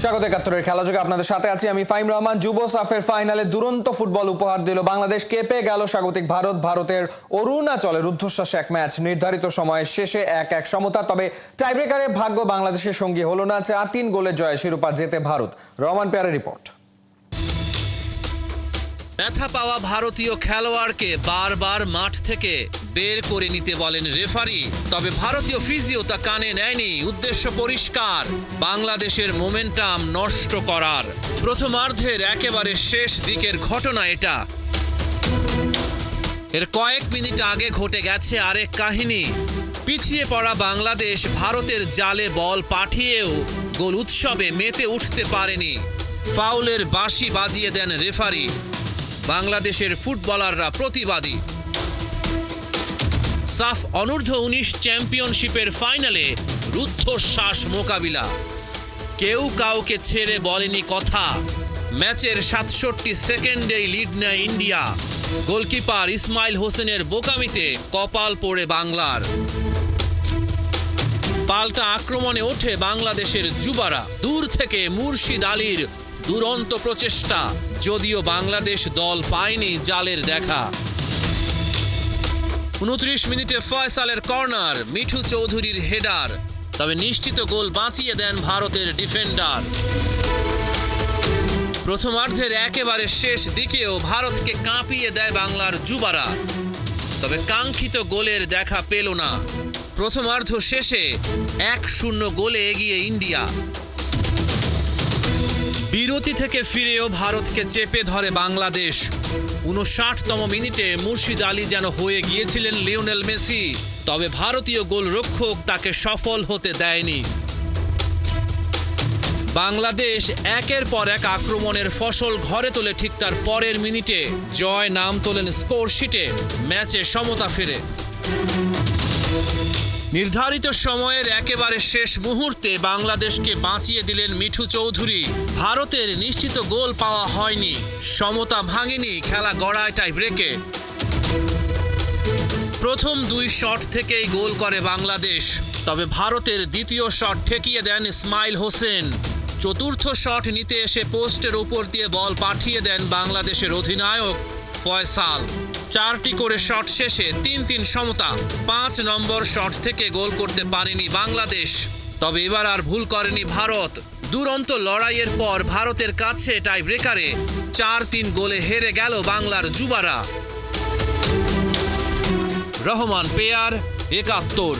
স্বাগত একাত্তরের খেলাযোগে আপনাদের সাথে আছি আমি ফাহিম রহমান। যুব সাফের ফাইনালে দুরন্ত ফুটবল উপহার দিল বাংলাদেশ। কেঁপে গেল স্বাগতিক ভারত। ভারতের অরুণাচলে রুদ্ধশ্বাস এক ম্যাচ, নির্ধারিত সময়ের শেষে 1-1 সমতা। তবে টাইব্রেকারে ভাগ্য বাংলাদেশের সঙ্গী হলো না। 4-3 গোলের জয়ে শিরোপা জেতে ভারত। রহমান পেয়ারের রিপোর্ট। ব্যথা পাওয়া ভারতীয় খেলোয়াড়কে বারবার মাঠ থেকে বের করে নিতে বলেন রেফারি, তবে ভারতীয় ফিজিও তা কানে নেয়নি। উদ্দেশ্য পরিষ্কার, বাংলাদেশের মোমেন্টাম নষ্ট করার। প্রথমার্ধের একেবারে শেষ দিকের ঘটনা এটা। এর কয়েক মিনিট আগে ঘটে গেছে আরেক কাহিনী। পিছিয়ে পড়া বাংলাদেশ ভারতের জালে বল পাঠিয়েও গোল উৎসবে মেতে উঠতে পারেনি। ফাউলের বাঁশি বাজিয়ে দেন রেফারি। বাংলাদেশের ফুটবলাররা প্রতিবাদী। সাফ অনূর্ধ্ব-19 চ্যাম্পিয়নশিপের ফাইনালে রুদ্ধশ্বাস মোকাবিলা। কেউ কাউকে ছেড়ে বলেনি কথা। ম্যাচের 67 সেকেন্ডেই লিড নেয় ইন্ডিয়া। গোলকিপার ইসমাইল হোসেনের বোকামিতে কপাল পড়ে বাংলার। পাল্টা আক্রমণে ওঠে বাংলাদেশের যুবারা। দূর থেকে মুর্শিদ আলীর দুরন্ত প্রচেষ্টা, যদিও বাংলাদেশ দল পায়নি জালের দেখা। 29 মিনিটে ফয়সালের কর্নার, মিঠু চৌধুরীর হেডার, তবে নিশ্চিত গোল বাঁচিয়ে দেন ভারতের ডিফেন্ডার। প্রথমার্ধের একেবারে শেষ দিকেও ভারতকে কাঁপিয়ে দেয় বাংলার যুবারা, তবে কাঙ্ক্ষিত গোলের দেখা পেল না। প্রথমার্ধ শেষে 1-0 গোলে এগিয়ে ইন্ডিয়া। বিরতি থেকে ফিরেও ভারতকে চেপে ধরে বাংলাদেশ। 59তম মিনিটে মুর্শিদ আলী যেন হয়ে গিয়েছিলেন লিওনেল মেসি, তবে ভারতীয় গোলরক্ষক তাকে সফল হতে দেয়নি। বাংলাদেশ একের পর এক আক্রমণের ফসল ঘরে তোলে। ঠিক তার পরের মিনিটে জয় নাম তোলেন স্কোর শিটে। ম্যাচে সমতা ফেরে। নির্ধারিত সময়ের একেবারে শেষ মুহূর্তে বাংলাদেশকে বাঁচিয়ে দিলেন মিঠু চৌধুরী। ভারতের নিশ্চিত গোল পাওয়া হয়নি, সমতা ভাঙেনি, খেলা গড়ায় টাই ব্রেকে। প্রথম 2 শট থেকেই গোল করে বাংলাদেশ, তবে ভারতের দ্বিতীয় শট ঠেকিয়ে দেন ইসমাইল হোসেন। চতুর্থ শট নিতে এসে পোস্টের উপর দিয়ে বল পাঠিয়ে দেন বাংলাদেশের অধিনায়ক ফয়সাল। 4টি করে শট শেষে 3-3 সমতা। 5 নম্বর শট থেকে গোল করতে পারেনি বাংলাদেশ, তবে এবার আর ভুল করেনি ভারত। দুরন্ত লড়াইয়ের পর ভারতের কাছে টাই ব্রেকারে 4-3 গোলে হেরে গেল বাংলার যুবারা। রহমান পেয়ার, একাত্তর।